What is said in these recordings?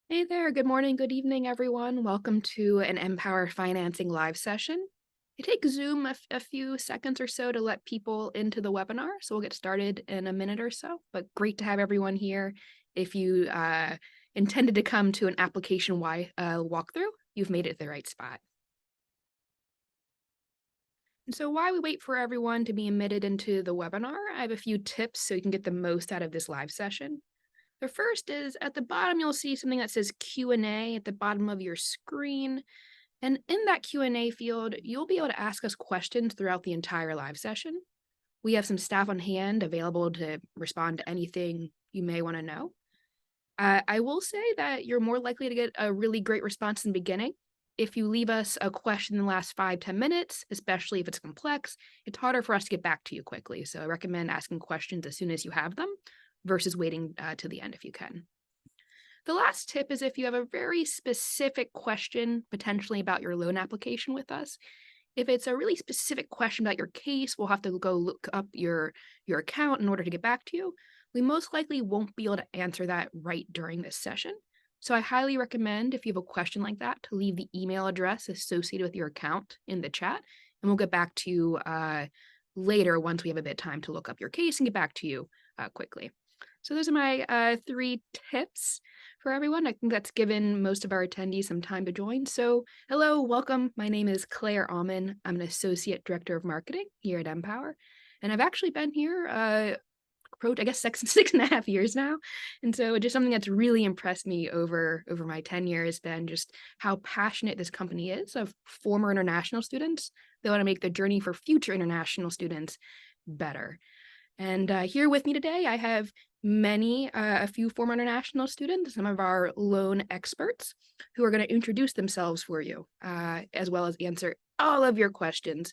Hey there, good morning, good evening, everyone. Welcome to an MPOWER financing live session. It takes Zoom a few seconds or so to let people into the webinar, so we'll get started in a minute or so, but great to have everyone here. If you intended to come to an application walkthrough, you've made it to the right spot. And so while we wait for everyone to be admitted into the webinar, I have a few tips so you can get the most out of this live session. The first is at the bottom, you'll see something that says Q&A at the bottom of your screen. And in that Q&A field, you'll be able to ask us questions throughout the entire live session. We have some staff on hand available to respond to anything you may want to know. I will say that you're more likely to get a really great response in the beginning. If you leave us a question in the last 5-10 minutes, especially if it's complex, it's harder for us to get back to you quickly. So I recommend asking questions as soon as you have them versus waiting to the end if you can. The last tip is if you have a very specific question, potentially about your loan application with us. If it's a really specific question about your case, we'll have to go look up your account in order to get back to you. We most likely won't be able to answer that right during this session. So I highly recommend, if you have a question like that, to leave the email address associated with your account in the chat, and we'll get back to you later once we have a bit of time to look up your case and get back to you quickly. So those are my 3 tips for everyone. I think that's given most of our attendees some time to join. So hello, welcome. My name is Claire Alman. I'm an Associate Director of Marketing here at MPOWER. And I've actually been here, I guess, 6.5 years now. And so just something that's really impressed me over my tenure has been just how passionate this company is of former international students. They want to make the journey for future international students better. And here with me today, I have a few former international students, some of our loan experts who are going to introduce themselves for you, as well as answer all of your questions.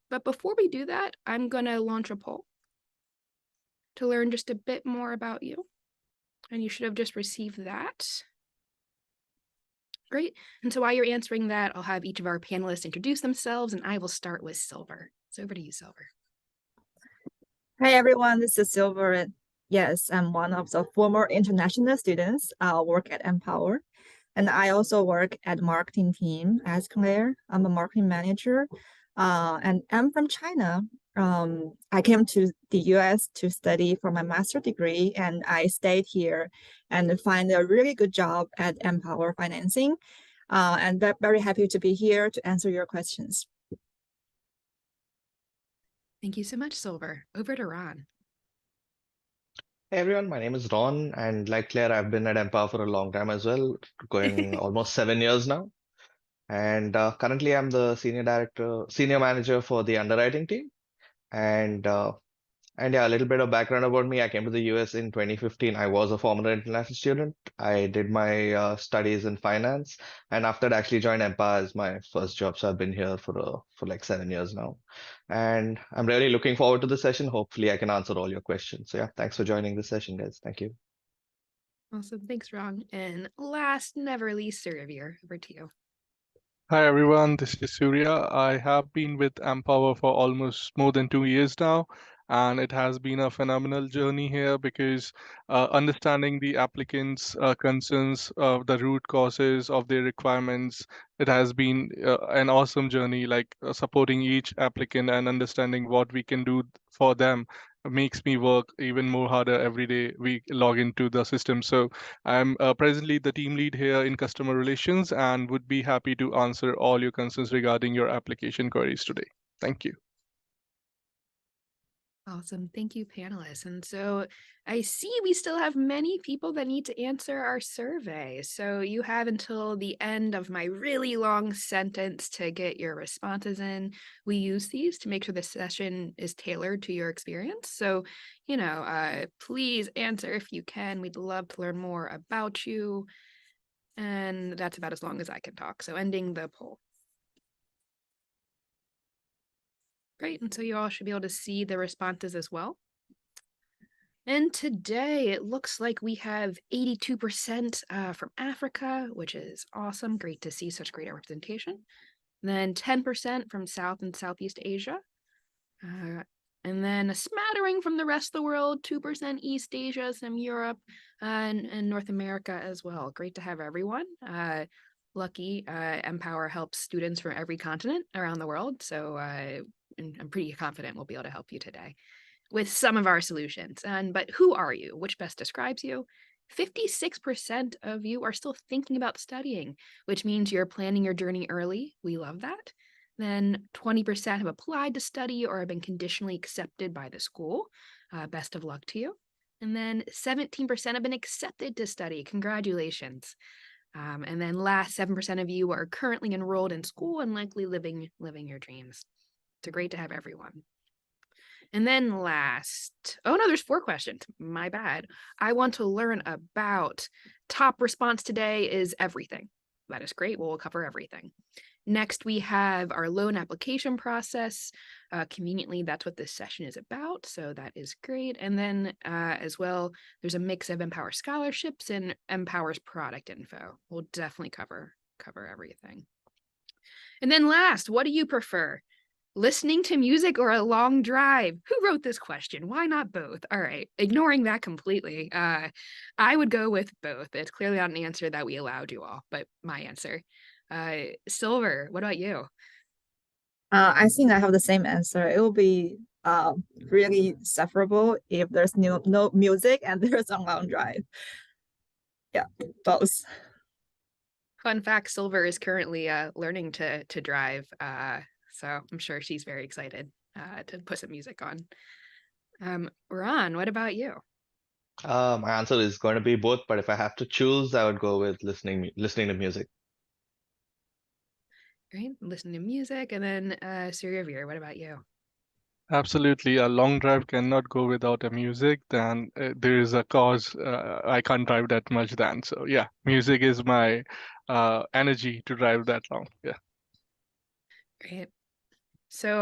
But before we do that, I'm going to launch a poll to learn just a bit more about you. And you should have just received that. Great. And so while you're answering that, I'll have each of our panelists introduce themselves, and I will start with Silver. So over to you, Silver. Hi, everyone. This is Silver. Yes, I'm one of the former international students. I work at MPOWER. And I also work at marketing team as Claire. I'm a marketing manager. And I'm from China. I came to the US to study for my master's degree, and I stayed here and find a really good job at MPOWER Financing. And very happy to be here to answer your questions. Thank you so much, Silver. Over to Ron. Hey everyone, my name is Ron, and like Claire, I've been at Empower for a long time as well, going almost 7 years now. And currently, I'm the senior manager for the underwriting team. And yeah, a little bit of background about me. I came to the US in 2015. I was a former international student. I did my studies in finance, and after that, actually joined Empower as my first job. So I've been here for like 7 years now, and I'm really looking forward to the session. Hopefully, I can answer all your questions. So yeah, thanks for joining this session, guys. Thank you. Awesome. Thanks, Ron. And last, never least, Surabir, over to you. Hi everyone, this is Surya. I have been with Empower for almost more than 2 years now, and it has been a phenomenal journey here because understanding the applicants' concerns, the root causes of their requirements, it has been an awesome journey, like supporting each applicant and understanding what we can do for them makes me work even more harder every day we log into the system. So I'm presently the team lead here in customer relations and would be happy to answer all your concerns regarding your application queries today. Thank you. Awesome. Thank you, panelists. And so I see we still have many people that need to answer our survey. So you have until the end of my really long sentence to get your responses in. We use these to make sure the session is tailored to your experience. So, please answer if you can. We'd love to learn more about you. And that's about as long as I can talk. So ending the poll. Great, and so you all should be able to see the responses as well. And today it looks like we have 82% from Africa, which is awesome. Great to see such great representation. Then 10% from South and Southeast Asia. And then a smattering from the rest of the world, 2% East Asia, some Europe, and North America as well. Great to have everyone. Lucky, MPOWER helps students from every continent around the world. So I'm pretty confident we'll be able to help you today with some of our solutions. But who are you? Which best describes you? 56% of you are still thinking about studying, which means you're planning your journey early. We love that. Then 20% have applied to study or have been conditionally accepted by the school. Best of luck to you. And then 17% have been accepted to study. Congratulations. And then last 7% of you are currently enrolled in school and likely living your dreams. It's great to have everyone. And then last, oh no, there's 4 questions. My bad. I want to learn about top response today is everything. That is great. We'll cover everything. Next, we have our loan application process. Conveniently, that's what this session is about. So that is great. And then as well, there's a mix of MPOWER scholarships and MPOWER's product info. We'll definitely cover everything. And then last, what do you prefer? Listening to music or a long drive? Who wrote this question? Why not both? All right, ignoring that completely. I would go with both. It's clearly not an answer that we allowed you all, but my answer. Silver, what about you? I think I have the same answer. It will be really sufferable if there's no music and there's a long drive. Yeah, both. Fun fact, Silver is currently learning to drive. So I'm sure she's very excited to put some music on. Ron, what about you? My answer is going to be both, but if I have to choose, I would go with listening to music. Great, listening to music. And then Surya, what about you? Absolutely. A long drive cannot go without a music. Then there is a cause I can't drive that much then. So yeah, music is my energy to drive that long. Yeah. Great. So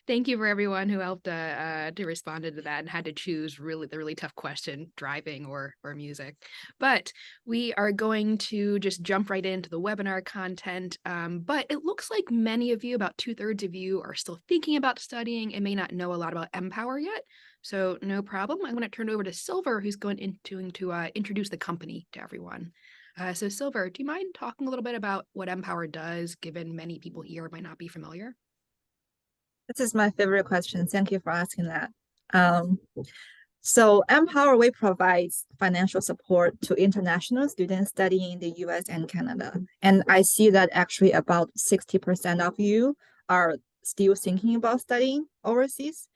thank you for everyone who helped to respond to that and had to choose the really tough question, driving or music. But we are going to just jump right into the webinar content. But it looks like many of you, about 2/3 of you, are still thinking about studying and may not know a lot about MPOWER yet. So no problem. I'm going to turn it over to Silver, who's going to introduce the company to everyone. So Silver, do you mind talking a little bit about what MPOWER does, given many people here might not be familiar? This is my favorite question. Thank you for asking that. So MPOWER, we provide financial support to international students studying in the US and Canada. And I see that actually about 60% of you are still thinking about studying overseas.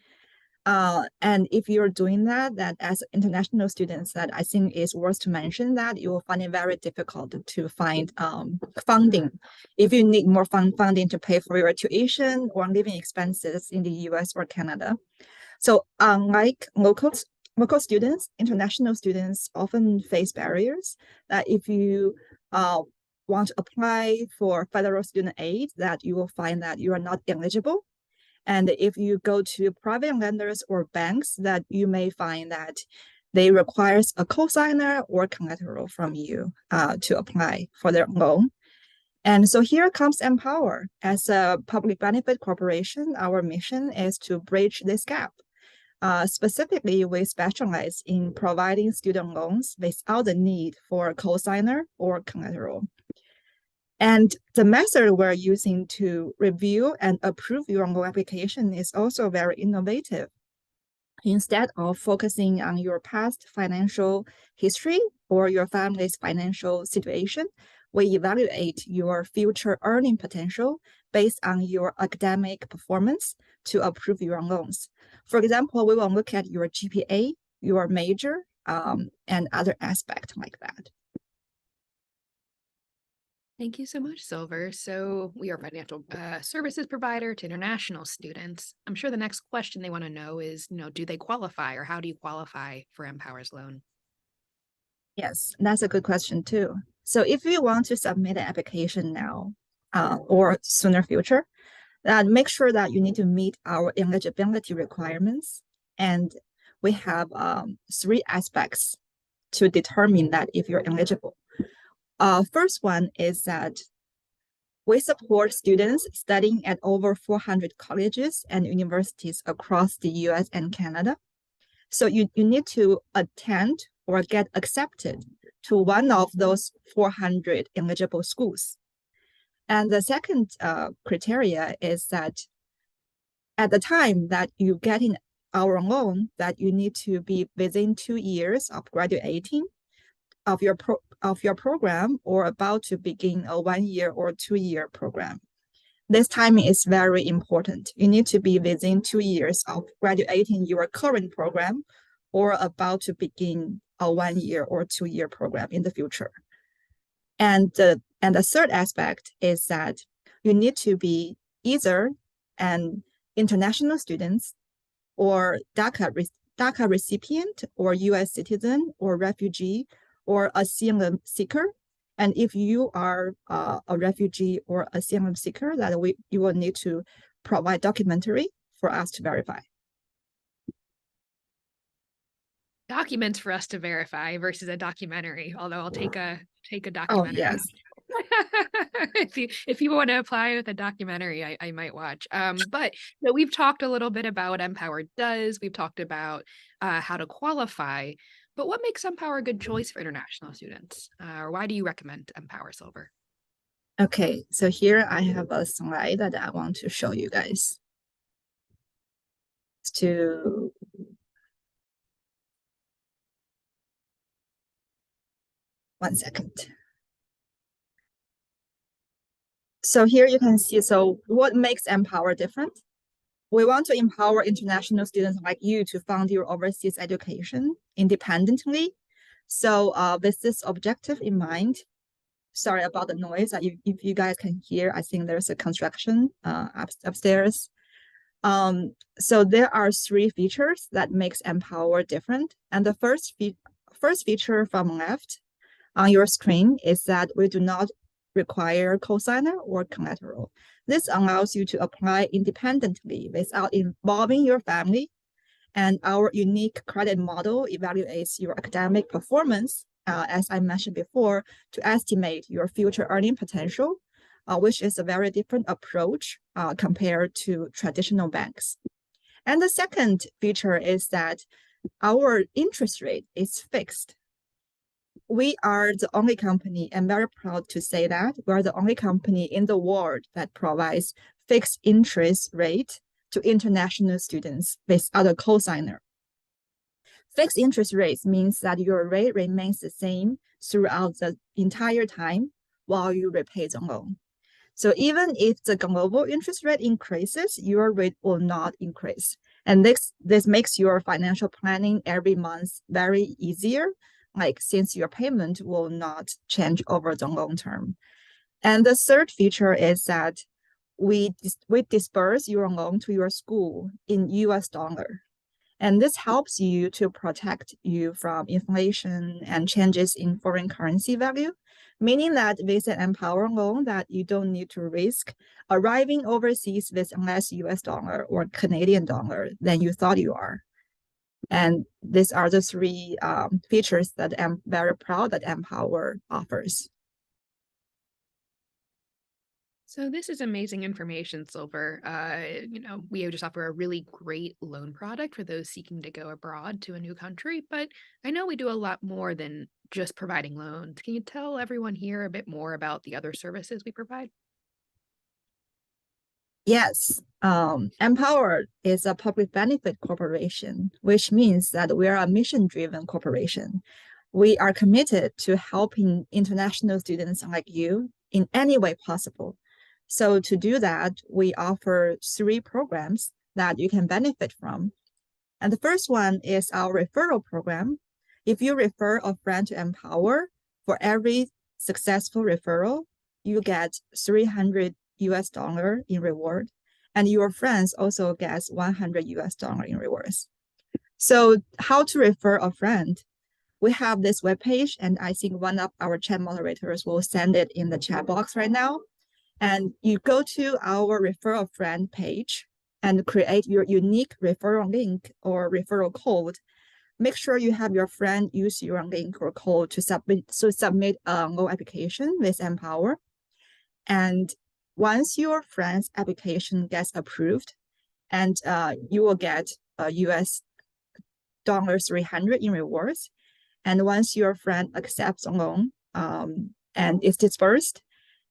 And if you're doing that as international students, that I think is worth to mention that you will find it very difficult to find funding. If you need more funding to pay for your tuition or living expenses in the US or Canada. So unlike local students, international students often face barriers that if you want to apply for federal student aid, that you will find that you are not eligible. And if you go to private lenders or banks, that you may find that they require a cosigner or collateral from you to apply for their loan. And so here comes MPOWER. As a public benefit corporation, our mission is to bridge this gap. Specifically, we specialize in providing student loans without the need for a cosigner or collateral. And the method we're using to review and approve your loan application is also very innovative. Instead of focusing on your past financial history or your family's financial situation, we evaluate your future earning potential based on your academic performance to approve your loans. For example, we will look at your GPA, your major, and other aspects like that. Thank you so much, Silver. So we are a financial services provider to international students. I'm sure the next question they want to know is, do they qualify, or how do you qualify for MPOWER's loan? Yes, that's a good question too. So if you want to submit an application now or sooner future, then make sure that you need to meet our eligibility requirements. And we have 3 aspects to determine that if you're eligible. First one is that We support students studying at over 400 colleges and universities across the US and Canada. So you need to attend or get accepted to one of those 400 eligible schools. And the second criteria is that at the time that you get in our loan, that you need to be within 2 years of graduating of your program or about to begin a 1 year or 2 year program. This timing is very important. You need to be within 2 years of graduating your current program or about to begin a 1 year or 2 year program in the future. And the third aspect is that you need to be either an international student or DACA recipient or US citizen or refugee or asylum seeker. And if you are a refugee or asylum seeker, that you will need to provide documentary for us to verify. Documents for us to verify versus a documentary, although I'll take a Oh, documentary. yes. If you want to apply with a documentary, I might watch. But so we've talked a little bit about what MPOWER does. We've talked about how to qualify. But what makes MPOWER a good choice for international students? Or why do you recommend MPOWER Silver? Okay, so here I have a slide that I want to show you guys. To one second. So here you can see, so what makes MPOWER different? We want to empower international students like you to fund your overseas education independently. So with this objective in mind, sorry about the noise. If you guys can hear, I think there's a construction upstairs. So there are 3 features that makes MPOWER different. And the first feature from left on your screen is that we do not require cosigner or collateral. This allows you to apply independently without involving your family. And our unique credit model evaluates your academic performance, as I mentioned before, to estimate your future earning potential, which is a very different approach compared to traditional banks. And the second feature is that our interest rate is fixed. We are the only company, and very proud to say that, we are the only company in the world that provides fixed interest rate to international students without a cosigner. Fixed interest rates means that your rate remains the same throughout the entire time while you repay the loan. So even if the global interest rate increases, your rate will not increase. And this makes your financial planning every month very easier, like since your payment will not change over the long term. And the third feature is that we disperse your loan to your school in US dollar. And this helps you to protect you from inflation and changes in foreign currency value, meaning that with an MPOWER loan that you don't need to risk arriving overseas with less US dollar or Canadian dollar than you thought you are. And these are the 3 features that I'm very proud that MPOWER offers. So this is amazing information, Silver. We just offer a really great loan product for those seeking to go abroad to a new country, but I know we do a lot more than just providing loans. Can you tell everyone here a bit more about the other services we provide? Yes, MPOWER is a public benefit corporation, which means that we are a mission-driven corporation. We are committed to helping international students like you in any way possible. So to do that, we offer 3 programs that you can benefit from. And the first one is our referral program. If you refer a friend to MPOWER, for every successful referral, you get $300 in reward, and your friends also get $100 in rewards. So how to refer a friend? We have this webpage, and I think one of our chat moderators will send it in the chat box right now. And you go to our refer a friend page and create your unique referral link or referral code. Make sure you have your friend use your link or code to submit a loan application with MPOWER. And once your friend's application gets approved, and you will get US $300 in rewards. And once your friend accepts a loan and it's dispersed,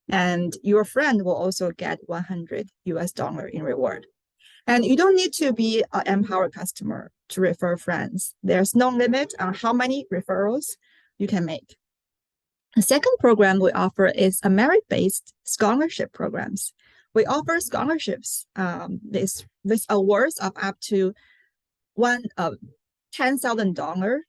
and your friend will also get $100 in reward. And you don't need to be an MPOWER customer to refer friends. There's no limit on how many referrals you can make. The second program we offer is a merit-based scholarship programs. We offer scholarships with awards of up to $10,000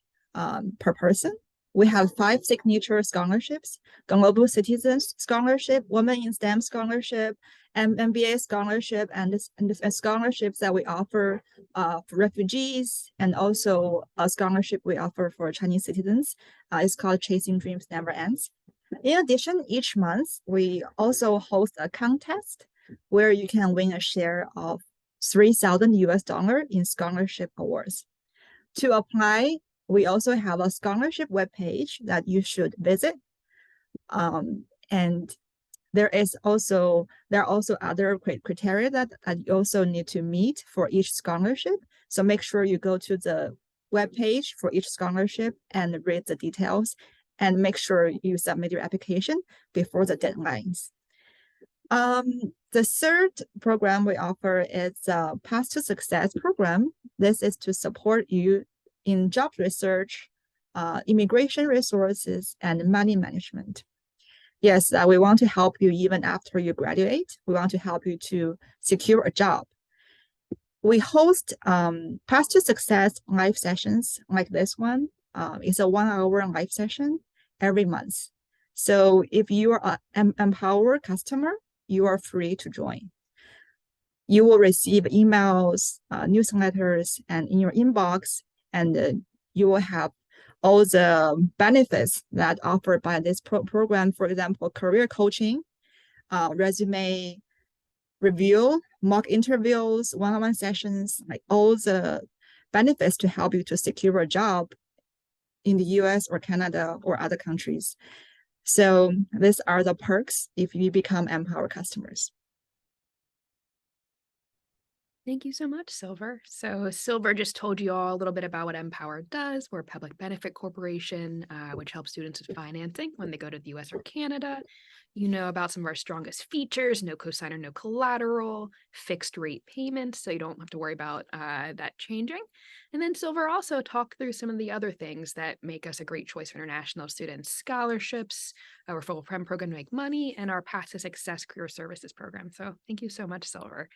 per person. We have 5 signature scholarships: Global Citizens Scholarship, Women in STEM Scholarship, MBA Scholarship, and scholarships that we offer for refugees, and also a scholarship we offer for Chinese citizens. It's called Chasing Dreams Never Ends. In addition, each month, we also host a contest where you can win a share of $3,000 in scholarship awards. To apply, we also have a scholarship webpage that you should visit. And there are also other criteria that you also need to meet for each scholarship. So make sure you go to the webpage for each scholarship and read the details, and make sure you submit your application before the deadlines. The third program we offer is a Path to Success program. This is to support you in job research, immigration resources, and money management. Yes, we want to help you even after you graduate. We want to help you to secure a job. We host Path to Success live sessions like this one. It's a 1-hour live session every month. So if you are an MPOWER customer, you are free to join. You will receive emails, newsletters, and in your inbox, and you will have all the benefits that are offered by this program. For example, career coaching, resume review, mock interviews, one-on-one sessions, like all the benefits to help you to secure a job in the US or Canada or other countries. So these are the perks if you become MPOWER customers. Thank you so much, Silver. So Silver just told you all a little bit about what MPOWER does. We're a public benefit corporation, which helps students with financing when they go to the US or Canada. You know about some of our strongest features: no cosigner, no collateral, fixed rate payments, so you don't have to worry about that changing. And then Silver also talked through some of the other things that make us a great choice for international students: scholarships, our full prem program to make money, and our Path to Success career services program. So thank you so much, Silver.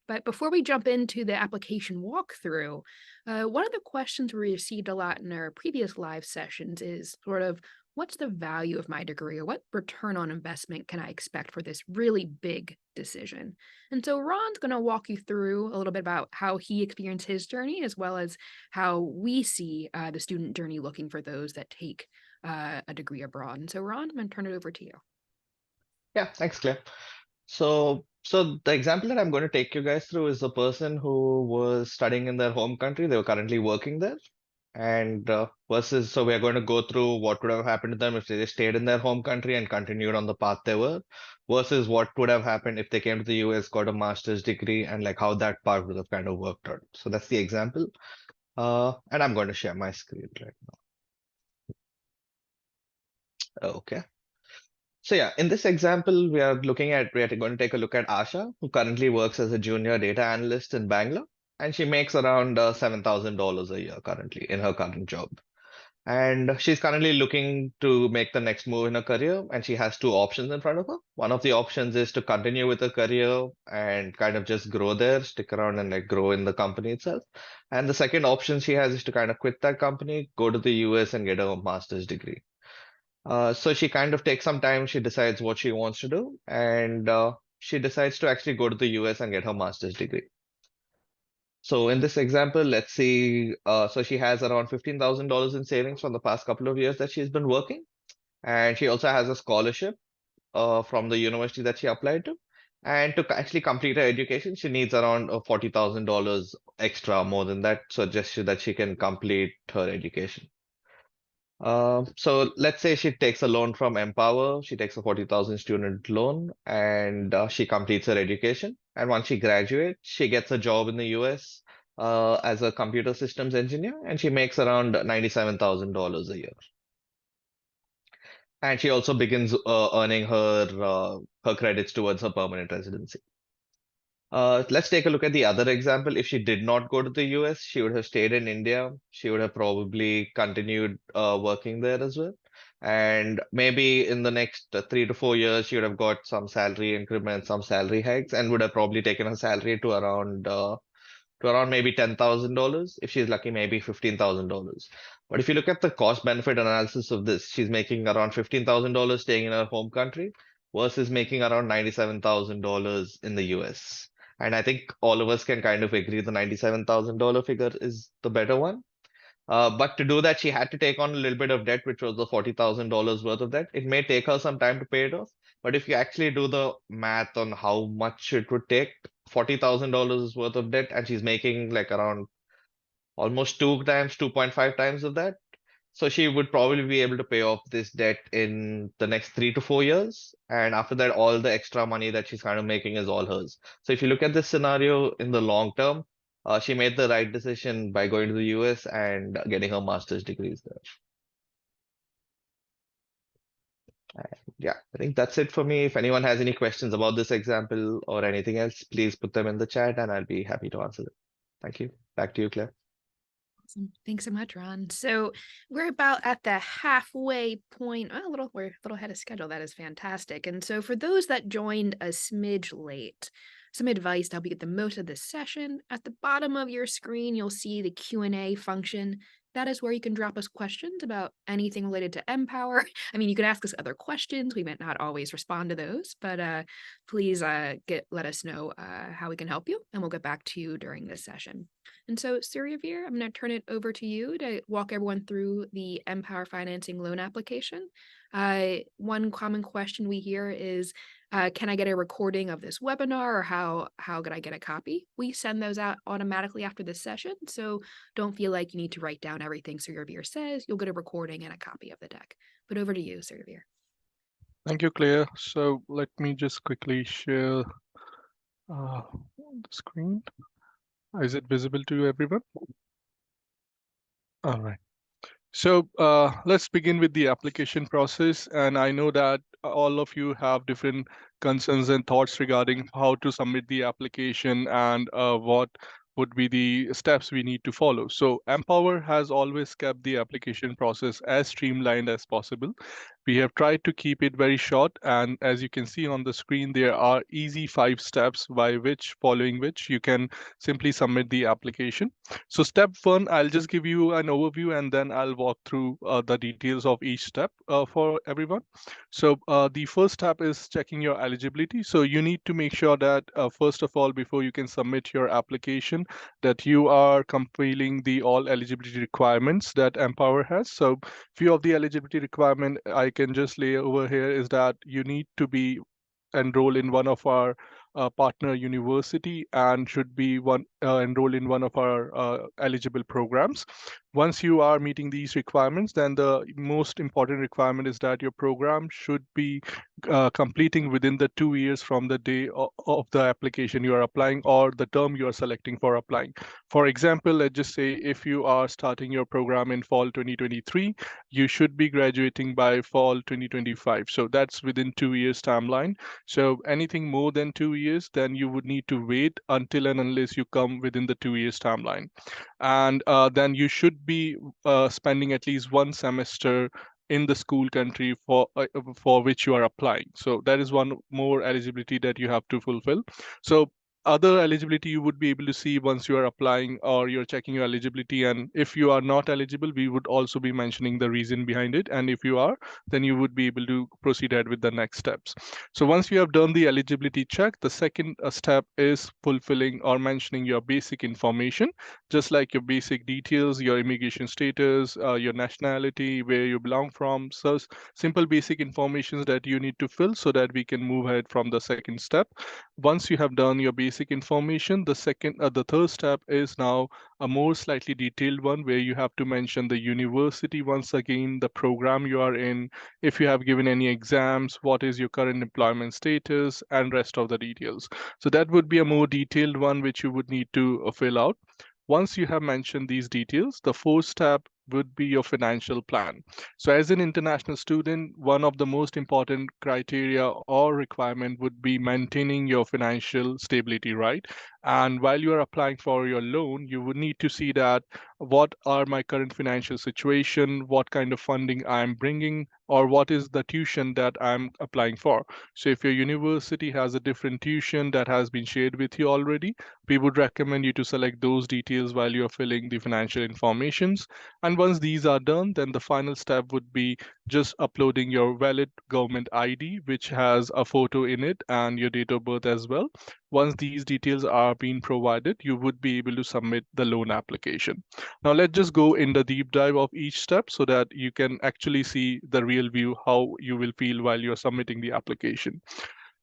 But before we jump into the application walkthrough, one of the questions we received a lot in our previous live sessions is sort of, what's the value of my degree, or what return on investment can I expect for this really big decision? And so Ron's going to walk you through a little bit about how he experienced his journey, as well as how we see the student journey looking for those that take a degree abroad. And so Ron, I'm going to turn it over to you. Yeah, thanks, Claire. So the example that I'm going to take you guys through is a person who was studying in their home country. They were currently working there. And so we're going to go through what would have happened to them if they stayed in their home country and continued on the path they were, versus what would have happened if they came to the US, got a master's degree, and like how that part would have kind of worked out. So that's the example. And I'm going to share my screen right now. Okay. So yeah, in this example, we are going to take a look at Asha, who currently works as a junior data analyst in Bangalore, and she makes around $7,000 a year currently in her current job. And she's currently looking to make the next move in her career, and she has 2 options in front of her. One of the options is to continue with her career and kind of just grow there, stick around and like grow in the company itself. And the second option she has is to kind of quit that company, go to the US and get a master's degree. So she kind of takes some time, she decides what she wants to do, and she decides to actually go to the US and get her master's degree. So in this example, let's see, so she has around $15,000 in savings from the past couple of years that she's been working. And she also has a scholarship from the university that she applied to. And to actually complete her education, she needs around $40,000 extra more than that, so just so that she can complete her education. So let's say she takes a loan from MPOWER. She takes a 40,000 student loan and she completes her education. And once she graduates, she gets a job in the US as a computer systems engineer, and she makes around $97,000 a year. And she also begins earning her credits towards her permanent residency. Let's take a look at the other example. If she did not go to the US, she would have stayed in India. She would have probably continued working there as well. And maybe in the next 3 to 4 years, she would have got some salary increments, some salary hikes, and would have probably taken her salary to around maybe $10,000. If she's lucky, maybe $15,000. But if you look at the cost benefit analysis of this, she's making around $15,000 staying in her home country versus making around $97,000 in the US. And I think all of us can kind of agree the $97,000 figure is the better one. But to do that, she had to take on a little bit of debt, which was the $40,000 worth of debt. It may take her some time to pay it off, but if you actually do the math on how much it would take, $40,000 worth of debt, and she's making like around almost 2.5 times of that. So she would probably be able to pay off this debt in the next 3 to 4 years. And after that, all the extra money that she's kind of making is all hers. So if you look at this scenario in the long term, she made the right decision by going to the US and getting her master's degrees there. Yeah, I think that's it for me. If anyone has any questions about this example or anything else, please put them in the chat and I'll be happy to answer them. Thank you. Back to you, Claire. Awesome. Thanks so much, Ron. So we're about at the halfway point. We're a little ahead of schedule. That is fantastic. And so for those that joined a smidge late, some advice to help you get the most of this session. At the bottom of your screen, you'll see the Q&A function. That is where you can drop us questions about anything related to MPOWER. I mean, you can ask us other questions. We might not always respond to those, but please let us know how we can help you, and we'll get back to you during this session. And so, Suryaveer, I'm going to turn it over to you to walk everyone through the MPOWER financing loan application. One common question we hear is, can I get a recording of this webinar, or how could I get a copy? We send those out automatically after this session, so don't feel like you need to write down everything Suryaveer says. You'll get a recording and a copy of the deck. But over to you, Suryaveer. Thank you, Claire. So let me just quickly share the screen. Is it visible to everyone? All right. So let's begin with the application process. And I know that all of you have different concerns and thoughts regarding how to submit the application and what would be the steps we need to follow. So MPOWER has always kept the application process as streamlined as possible. We have tried to keep it very short, and as you can see on the screen, there are easy 5 steps following which you can simply submit the application. So step 1, I'll just give you an overview and then I'll walk through the details of each step for everyone. So the first step is checking your eligibility. So you need to make sure that first of all, before you can submit your application, that you are completing the all eligibility requirements that MPOWER has. So few of the eligibility requirement I can just lay over here is that you need to be enrolled in one of our partner university and should be enrolled in one of our eligible programs. Once you are meeting these requirements, then the most important requirement is that your program should be completing within the 2 years from the day of the application you are applying or the term you are selecting for applying. For example, let's just say if you are starting your program in fall 2023, you should be graduating by fall 2025. So that's within 2 years timeline. So anything more than 2 years, then you would need to wait until and unless you come within the 2 years timeline. And then you should be spending at least 1 semester in the school country for which you are applying. So that is one more eligibility that you have to fulfill. So other eligibility you would be able to see once you are applying or you're checking your eligibility. And if you are not eligible, we would also be mentioning the reason behind it. And if you are, then you would be able to proceed ahead with the next steps. So once you have done the eligibility check, the second step is fulfilling or mentioning your basic information, just like your basic details, your immigration status, your nationality, where you belong from. So simple basic information that you need to fill so that we can move ahead from the second step. Once you have done your basic basic information. The third step is now a more slightly detailed one where you have to mention the university once again, the program you are in, if you have given any exams, what is your current employment status, and rest of the details. So that would be a more detailed one which you would need to fill out. Once you have mentioned these details, the fourth step would be your financial plan. So as an international student, one of the most important criteria or requirement would be maintaining your financial stability, right? And while you are applying for your loan, you would need to see that what are my current financial situation, what kind of funding I'm bringing, or what is the tuition that I'm applying for. So if your university has a different tuition that has been shared with you already, we would recommend you to select those details while you're filling the financial informations. And once these are done, then the final step would be just uploading your valid government ID, which has a photo in it and your date of birth as well. Once these details are being provided, you would be able to submit the loan application. Now let's just go in the deep dive of each step so that you can actually see the real view, how you will feel while you're submitting the application.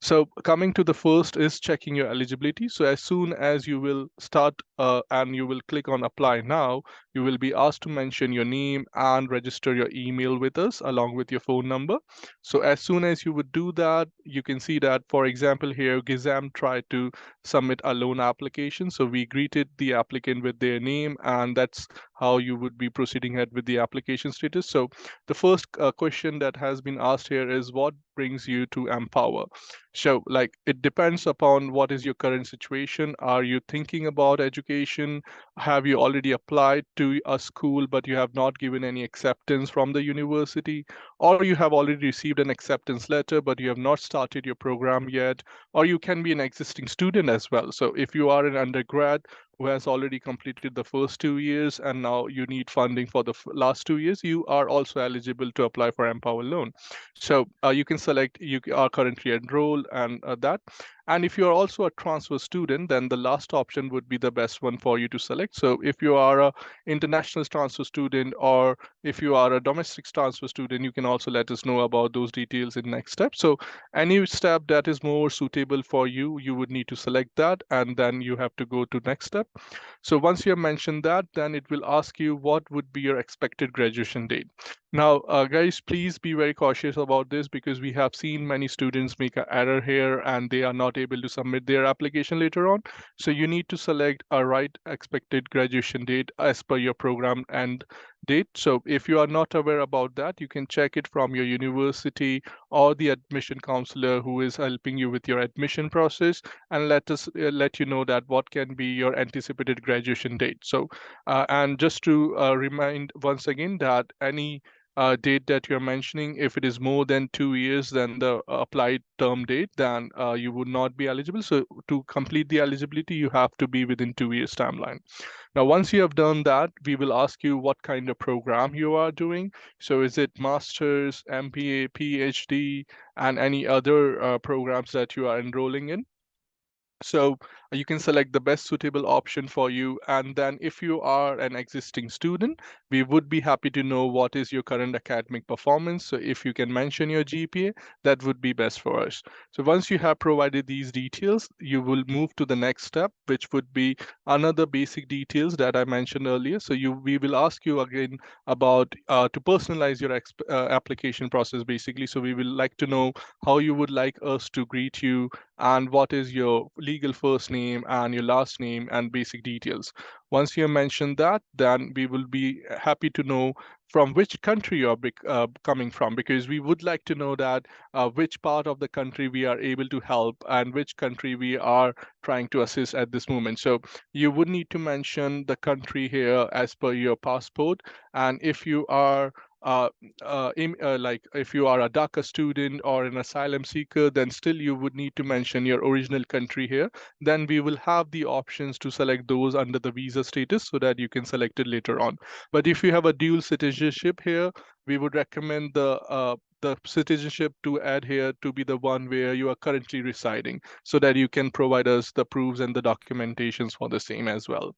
So coming to the first is checking your eligibility. So as soon as you will start and you will click on apply now, you will be asked to mention your name and register your email with us along with your phone number. So as soon as you would do that, you can see that, for example, here Gizam tried to submit a loan application. So we greeted the applicant with their name, and that's how you would be proceeding ahead with the application status. So the first question that has been asked here is, what brings you to MPOWER? So, like, it depends upon what is your current situation. Are you thinking about education? Have you already applied to a school, but you have not given any acceptance from the university? Or you have already received an acceptance letter, but you have not started your program yet? Or you can be an existing student as well. So, if you are an undergrad who has already completed the first 2 years and now you need funding for the last 2 years, you are also eligible to apply for MPOWER loan. So you can select you are currently enrolled and that. And if you are also a transfer student, then the last option would be the best one for you to select. So if you are a international transfer student or if you are a domestic transfer student, you can also let us know about those details in next step. So any step that is more suitable for you, you would need to select that, and then you have to go to next step. So once you have mentioned that, then it will ask you what would be your expected graduation date. Now, guys, please be very cautious about this because we have seen many students make an error here and they are not able to submit their application later on. So you need to select a right expected graduation date as per your program end date. So if you are not aware about that, you can check it from your university or the admission counselor who is helping you with your admission process, and let you know that what can be your anticipated graduation date. So and just to remind once again that any date that you're mentioning, if it is more than 2 years than the applied term date, then you would not be eligible. So to complete the eligibility, you have to be within 2 years timeline. Now, once you have done that, we will ask you what kind of program you are doing. So is it master's, MPA, PhD, and any other programs that you are enrolling in? So you can select the best suitable option for you. And then if you are an existing student, we would be happy to know what is your current academic performance. So if you can mention your GPA, that would be best for us. So once you have provided these details, you will move to the next step, which would be another basic details that I mentioned earlier. So we will ask you again about to personalize your application process, basically. So we will like to know how you would like us to greet you and what is your legal first name and your last name and basic details. Once you have mentioned that, then we will be happy to know from which country you're coming from, because we would like to know that which part of the country we are able to help and which country we are trying to assist at this moment. So you would need to mention the country here as per your passport. And if you are like if you are a DACA student or an asylum seeker, then still you would need to mention your original country here. Then we will have the options to select those under the visa status so that you can select it later on. But if you have a dual citizenship here, we would recommend the the citizenship to add here to be the one where you are currently residing, so that you can provide us the proofs and the documentations for the same as well.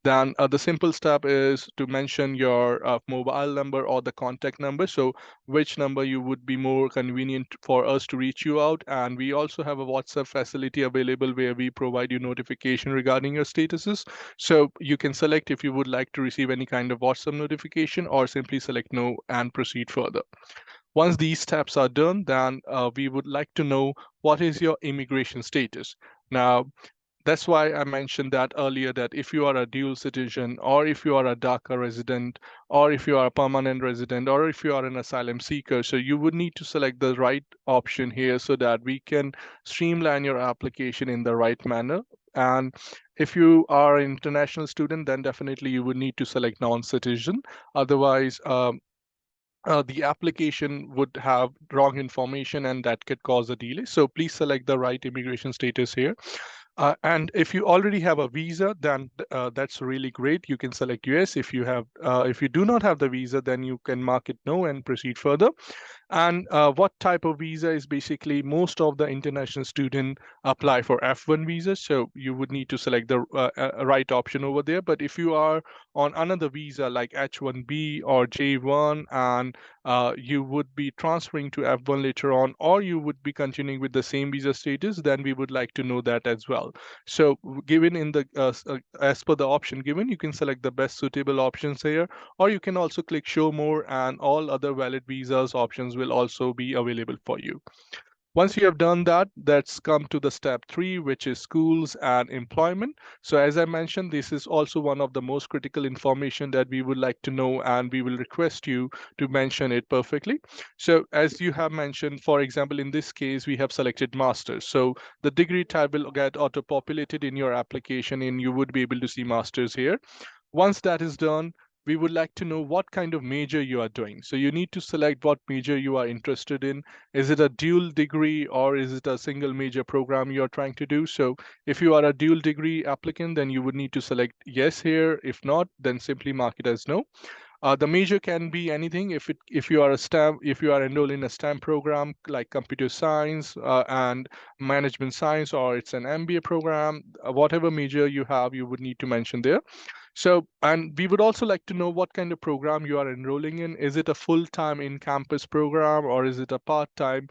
Then the simple step is to mention your mobile number or the contact number. So which number you would be more convenient for us to reach you out. And we also have a WhatsApp facility available where we provide you notification regarding your statuses. So you can select if you would like to receive any kind of WhatsApp notification, or simply select no and proceed further. Once these steps are done, then we would like to know what is your immigration status. Now, that's why I mentioned that earlier, that if you are a dual citizen, or if you are a DACA resident, or if you are a permanent resident, or if you are an asylum seeker, so you would need to select the right option here so that we can streamline your application in the right manner. And if you are an international student, then definitely you would need to select non-citizen. Otherwise, the application would have wrong information and that could cause a delay. So please select the right immigration status here. And if you already have a visa, then that's really great. You can select yes. If you do not have the visa, then you can mark it no and proceed further. And what type of visa is basically most of the international student apply for F1 visas. So you would need to select the right option over there. But if you are on another visa like H1B or J1, and you would be transferring to F1 later on, or you would be continuing with the same visa status, then we would like to know that as well. So given in the as per the option given, you can select the best suitable options here, or you can also click show more, and all other valid visas options will also be available for you. Once you have done that, let's come to the step 3, which is schools and employment. So as I mentioned, this is also one of the most critical information that we would like to know, and we will request you to mention it perfectly. So as you have mentioned, for example, in this case, we have selected masters. So the degree tab will get auto-populated in your application, and you would be able to see masters here. Once that is done, we would like to know what kind of major you are doing. So you need to select what major you are interested in. Is it a dual degree, or is it a single major program you're trying to do? So if you are a dual degree applicant, then you would need to select yes here. If not, then simply mark it as no. The major can be anything. If you are a STEM, if you are enrolled in a STEM program like computer science and management science, or it's an MBA program, whatever major you have, you would need to mention there. So, and we would also like to know what kind of program you are enrolling in. Is it a full-time in-campus program, or is it a part-time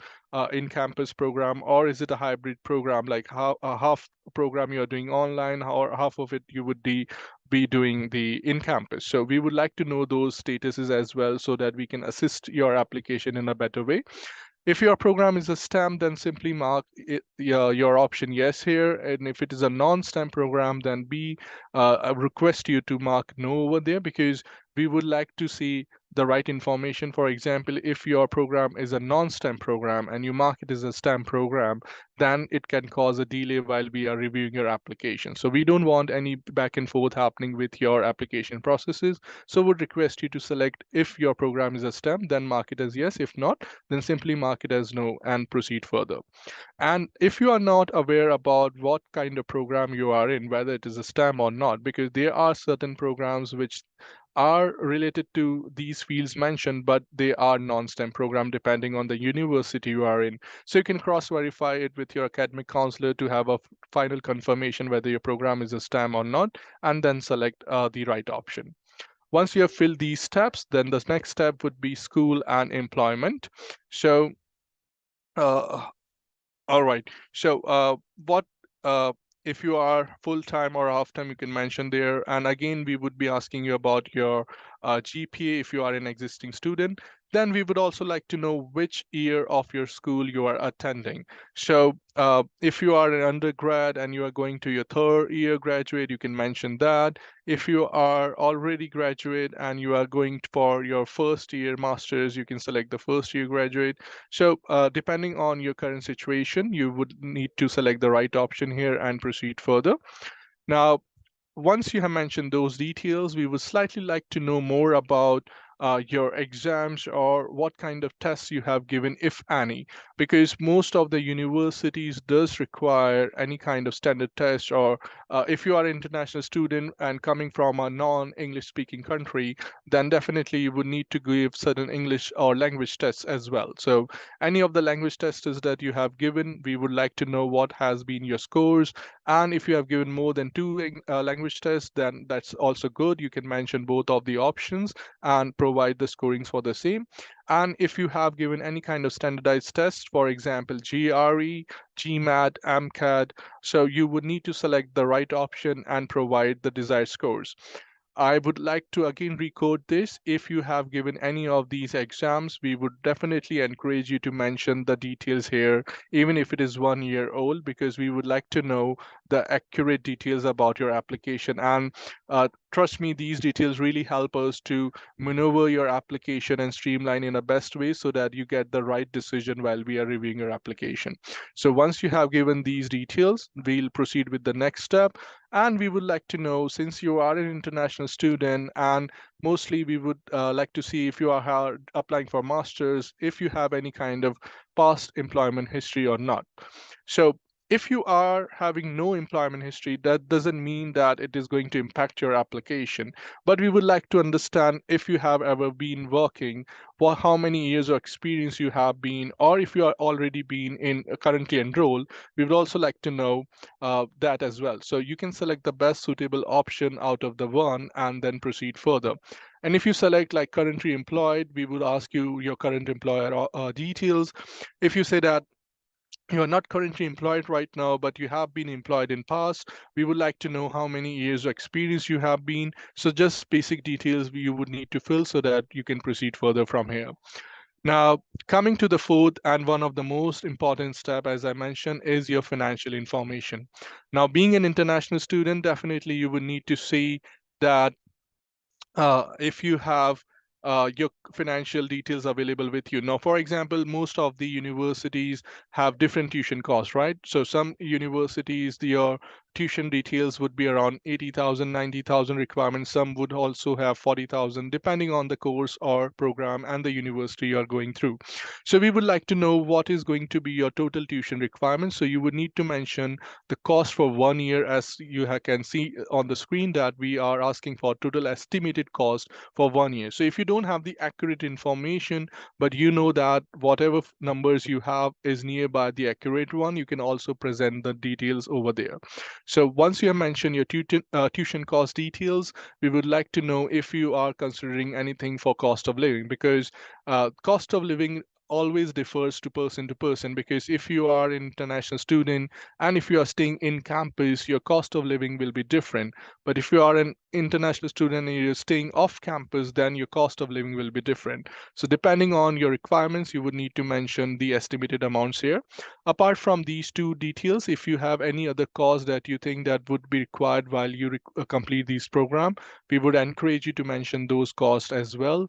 in-campus program, or is it a hybrid program, like half program you are doing online, or half of it you would be doing the in-campus? So we would like to know those statuses as well, so that we can assist your application in a better way. If your program is a STEM, then simply mark your option yes here. And if it is a non-STEM program, then I request you to mark no over there, because we would like to see the right information. For example, if your program is a non-STEM program and you mark it as a STEM program, then it can cause a delay while we are reviewing your application. So we don't want any back and forth happening with your application processes. So would request you to select, if your program is a STEM, then mark it as yes. If not, then simply mark it as no and proceed further. And if you are not aware about what kind of program you are in, whether it is a STEM or not, because there are certain programs which are related to these fields mentioned, but they are non-STEM program depending on the university you are in. So you can cross-verify it with your academic counselor to have a final confirmation whether your program is a STEM or not, and then select the right option. Once you have filled these steps, then the next step would be school and employment. So all right. So what if you are full-time or half-time, you can mention there. And again, we would be asking you about your GPA if you are an existing student. Then we would also like to know which year of your school you are attending. So if you are an undergrad and you are going to your third year graduate, you can mention that. If you are already graduate and you are going for your first year master's, you can select the first year graduate. So depending on your current situation, you would need to select the right option here and proceed further. Now, once you have mentioned those details, we would slightly like to know more about your exams, or what kind of tests you have given, if any, because most of the universities does require any kind of standard test or if you are an international student and coming from a non-English speaking country, then definitely you would need to give certain English or language tests as well. So any of the language tests that you have given, we would like to know what has been your scores. And if you have given more than two language tests, then that's also good. You can mention both of the options and provide the scorings for the same. And if you have given any kind of standardized test, for example, GRE, GMAT, AMCAT, so you would need to select the right option and provide the desired scores. I would like to again recode this. If you have given any of these exams, we would definitely encourage you to mention the details here, even if it is 1 year old, because we would like to know the accurate details about your application. And trust me, these details really help us to maneuver your application and streamline in a best way so that you get the right decision while we are reviewing your application. So once you have given these details, we'll proceed with the next step. And we would like to know, since you are an international student, and mostly we would like to see if you are applying for masters, if you have any kind of past employment history or not. So if you are having no employment history, that doesn't mean that it is going to impact your application. But we would like to understand if you have ever been working, how many years of experience you have been, or if you are already been in currently enrolled. We would also like to know that as well. So you can select the best suitable option out of the one and then proceed further. And if you select like currently employed, we would ask you your current employer details. If you say that you are not currently employed right now, but you have been employed in past, we would like to know how many years of experience you have been. So just basic details you would need to fill so that you can proceed further from here. Now, coming to the fourth and one of the most important step, as I mentioned, is your financial information. Now, being an international student, definitely you would need to see that if you have your financial details available with you. Now, for example, most of the universities have different tuition costs, right? So some universities, your tuition details would be around 80,000, 90,000 requirements. Some would also have 40,000, depending on the course or program and the university you are going through. So we would like to know what is going to be your total tuition requirements. So you would need to mention the cost for 1 year, as you can see on the screen that we are asking for total estimated cost for 1 year. So if you don't have the accurate information, but you know that whatever numbers you have is nearby the accurate one, you can also present the details over there. So once you have mentioned your tuition cost details, we would like to know if you are considering anything for cost of living, because cost of living always differs to person, because if you are an international student and if you are staying in campus, your cost of living will be different. But if you are an international student and you're staying off campus, then your cost of living will be different. So depending on your requirements, you would need to mention the estimated amounts here. Apart from these two details, if you have any other cost that you think that would be required while you complete this program, we would encourage you to mention those costs as well.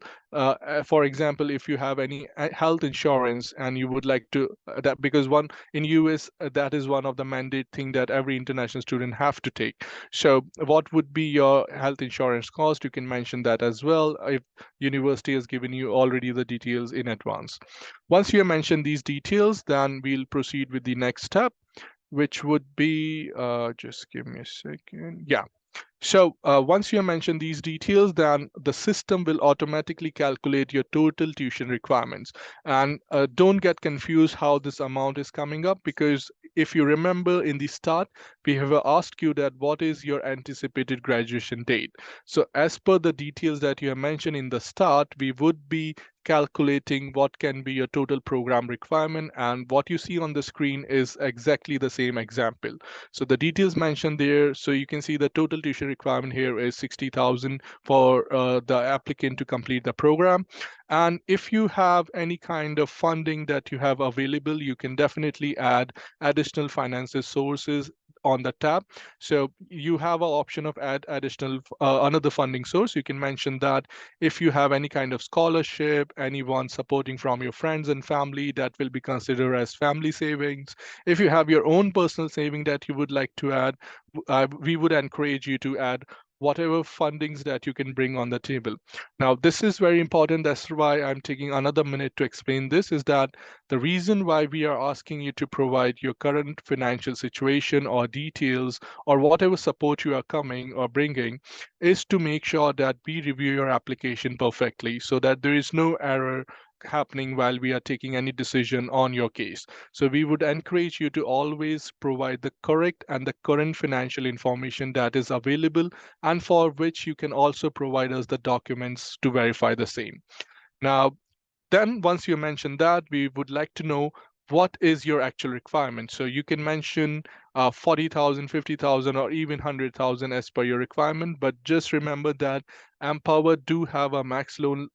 For example, if you have any health insurance and you would like to that, because one in US that is one of the mandate thing that every international student have to take. So what would be your health insurance cost? You can mention that as well if university has given you already the details in advance. Once you mention these details, then we'll proceed with the next step, which would be just give me a second. Yeah. So once you mention these details, then the system will automatically calculate your total tuition requirements. And don't get confused how this amount is coming up, because if you remember in the start, we have asked you that what is your anticipated graduation date. So as per the details that you have mentioned in the start, we would be calculating what can be your total program requirement, and what you see on the screen is exactly the same example. So the details mentioned there, so you can see the total tuition requirement here is 60,000 for the applicant to complete the program. And if you have any kind of funding that you have available, you can definitely add additional financial sources on the tab. So you have an option of add additional another funding source. You can mention that if you have any kind of scholarship, anyone supporting from your friends and family, that will be considered as family savings. If you have your own personal saving that you would like to add, we would encourage you to add whatever fundings that you can bring on the table. Now, this is very important. That's why I'm taking another minute to explain this, is that the reason why we are asking you to provide your current financial situation or details or whatever support you are coming or bringing is to make sure that we review your application perfectly so that there is no error happening while we are taking any decision on your case. So we would encourage you to always provide the correct and the current financial information that is available and for which you can also provide us the documents to verify the same. Now, then once you mention that, we would like to know what is your actual requirement. So you can mention 40,000, 50,000, or even 100,000 as per your requirement. But just remember that Empower do have a max loan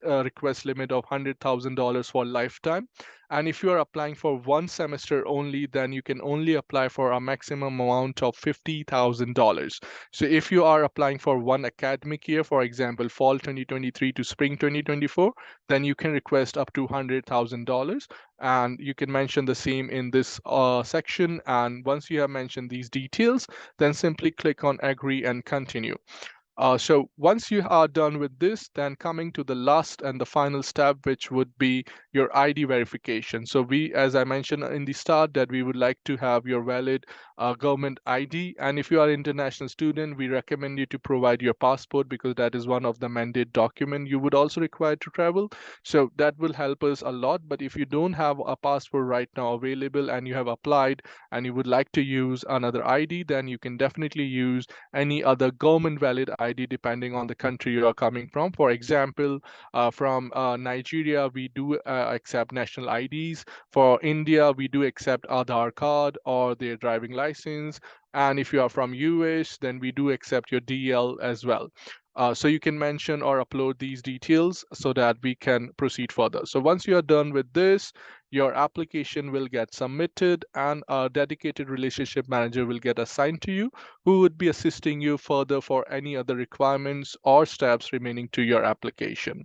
request limit of $100,000 for lifetime. And if you are applying for one semester only, then you can only apply for a maximum amount of $50,000. So if you are applying for one academic year, for example, fall 2023 to spring 2024, then you can request up to $100,000, and you can mention the same in this section. And once you have mentioned these details, then simply click on agree and continue. So once you are done with this, then coming to the last and the final step, which would be your ID verification. So we, as I mentioned in the start, that we would like to have your valid government ID. And if you are an international student, we recommend you to provide your passport because that is one of the mandate document you would also require to travel. So that will help us a lot. But if you don't have a passport right now available and you have applied and you would like to use another ID, then you can definitely use any other government valid ID depending on the country you are coming from. For example, from Nigeria, we do accept national IDs. For India, we do accept Aadhaar card or their driving license. And if you are from US, then we do accept your DL as well. So you can mention or upload these details so that we can proceed further. So once you are done with this, your application will get submitted and a dedicated relationship manager will get assigned to you who would be assisting you further for any other requirements or steps remaining to your application.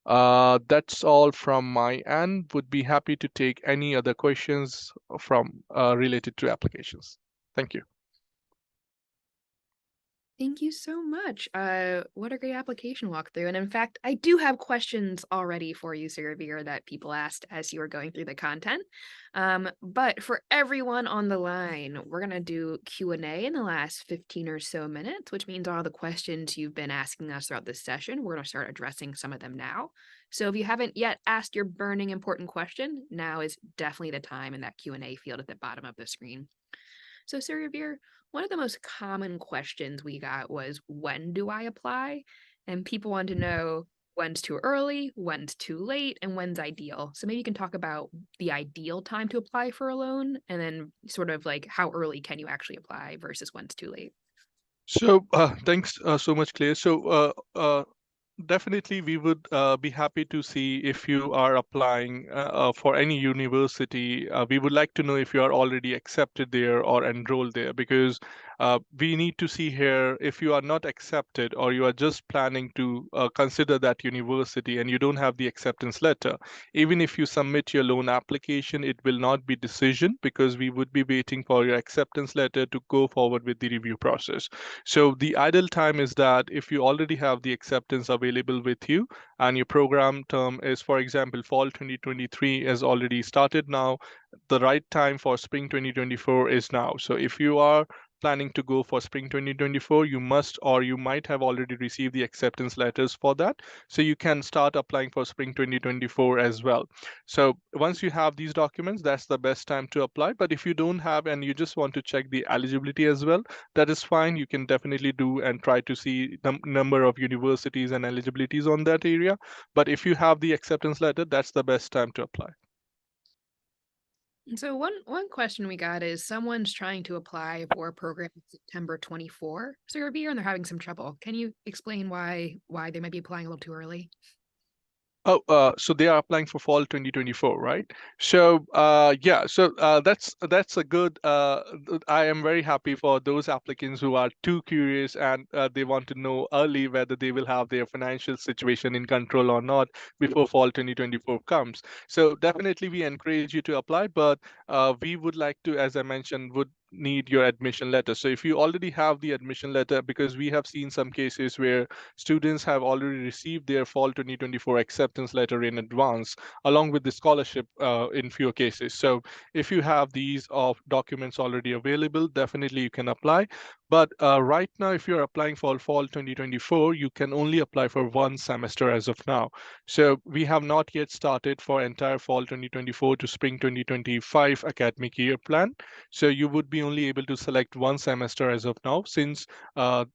That's all from my end. Would be happy to take any other questions from related to applications. Thank you. Thank you so much. What a great application walkthrough. And in fact, I do have questions already for you, Suravir, that people asked as you were going through the content. But for everyone on the line, we're going to do Q&A in the last 15 or so minutes, which means all the questions you've been asking us throughout this session, we're going to start addressing some of them now. So if you haven't yet asked your burning important question, now is definitely the time in that Q&A field at the bottom of the screen. So Suravir, one of the most common questions we got was, when do I apply? And people want to know when's too early, when's too late, and when's ideal. So maybe you can talk about the ideal time to apply for a loan, and then sort of like how early can you actually apply versus when's too late. So thanks so much, Claire. So definitely, we would be happy to see if you are applying for any university. We would like to know if you are already accepted there or enrolled there, because we need to see here if you are not accepted or you are just planning to consider that university and you don't have the acceptance letter. Even if you submit your loan application, it will not be decision because we would be waiting for your acceptance letter to go forward with the review process. So the ideal time is that if you already have the acceptance available with you and your program term is, for example, fall 2023 has already started now, the right time for spring 2024 is now. So if you are planning to go for spring 2024, you must or you might have already received the acceptance letters for that. So you can start applying for spring 2024 as well. So once you have these documents, that's the best time to apply. But if you don't have and you just want to check the eligibility as well, that is fine. You can definitely do and try to see the number of universities and eligibilities on that area. But if you have the acceptance letter, that's the best time to apply. So one question we got is, someone's trying to apply for a program in September 24, Suravir, and they're having some trouble. Can you explain why they might be applying a little too early? Oh, so they are applying for fall 2024, right? So yeah, so that's a good. I am very happy for those applicants who are too curious and they want to know early whether they will have their financial situation in control or not before fall 2024 comes. So definitely we encourage you to apply, but we would like to, as I mentioned, would need your admission letter. So if you already have the admission letter, because we have seen some cases where students have already received their fall 2024 acceptance letter in advance, along with the scholarship in few cases. So if you have these documents already available, definitely you can apply. But right now, if you're applying for fall 2024, you can only apply for one semester as of now. So we have not yet started for entire fall 2024 to spring 2025 academic year plan. So you would be only able to select one semester as of now, since that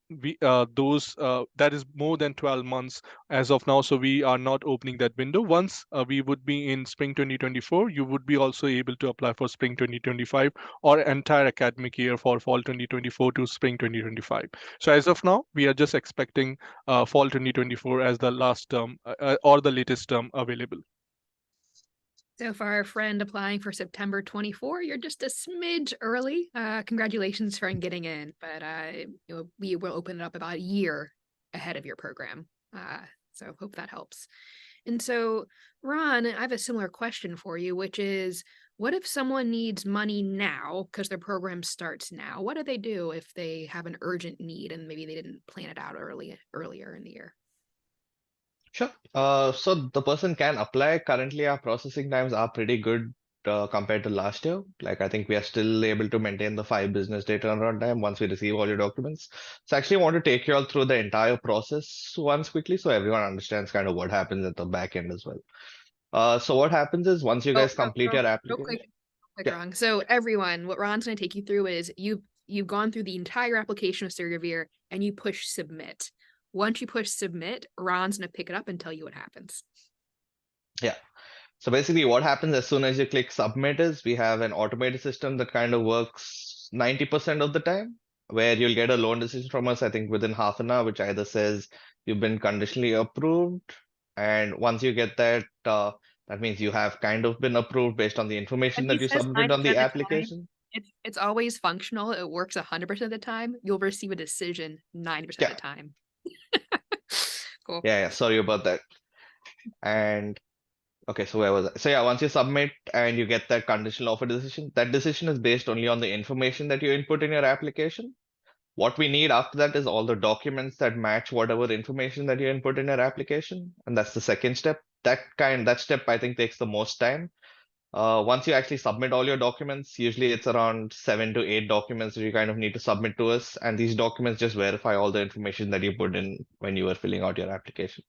is more than 12 months as of now. So we are not opening that window. Once we would be in spring 2024, you would be also able to apply for spring 2025 or entire academic year for fall 2024 to spring 2025. So as of now, we are just expecting fall 2024 as the last term or the latest term available. So for our friend applying for September 24, you're just a smidge early. Congratulations for getting in, but we will open it up about a year ahead of your program. So hope that helps. And so, Ron, I have a similar question for you, which is, what if someone needs money now because their program starts now? What do they do if they have an urgent need and maybe they didn't plan it out earlier in the year? Sure. So the person can apply. Currently, our processing times are pretty good compared to last year. Like, I think we are still able to maintain the 5 business day turnaround time once we receive all your documents. So actually, I want to take you all through the entire process once quickly so everyone understands kind of what happens at the back end as well. So what happens is once you guys complete your Real application. quick, Yeah. Ron. So everyone, what Ron's going to take you through is you've gone through the entire application of Survivor and you push submit. Once you push submit, Ron's going to pick it up and tell you what happens. Yeah. So basically what happens as soon as you click submit is we have an automated system that kind of works 90% of the time, where you'll get a loan decision from us, I think within half an hour, which either says you've been conditionally approved. And once you get that, that means you have kind of been approved based on the information When that he you says submitted 90% on the of the time, application. it's always functional. It works 100% of the time. You'll receive a decision 90% of Yeah. the time. Cool. Yeah, sorry about that. And okay, so where was I? So yeah, once you submit and you get that conditional offer decision, that decision is based only on the information that you input in your application. What we need after that is all the documents that match whatever information that you input in your application, and that's the second step. That step I think takes the most time. Once you actually submit all your documents, usually it's around 7 to 8 documents that you kind of need to submit to us, and these documents just verify all the information that you put in when you were filling out your application.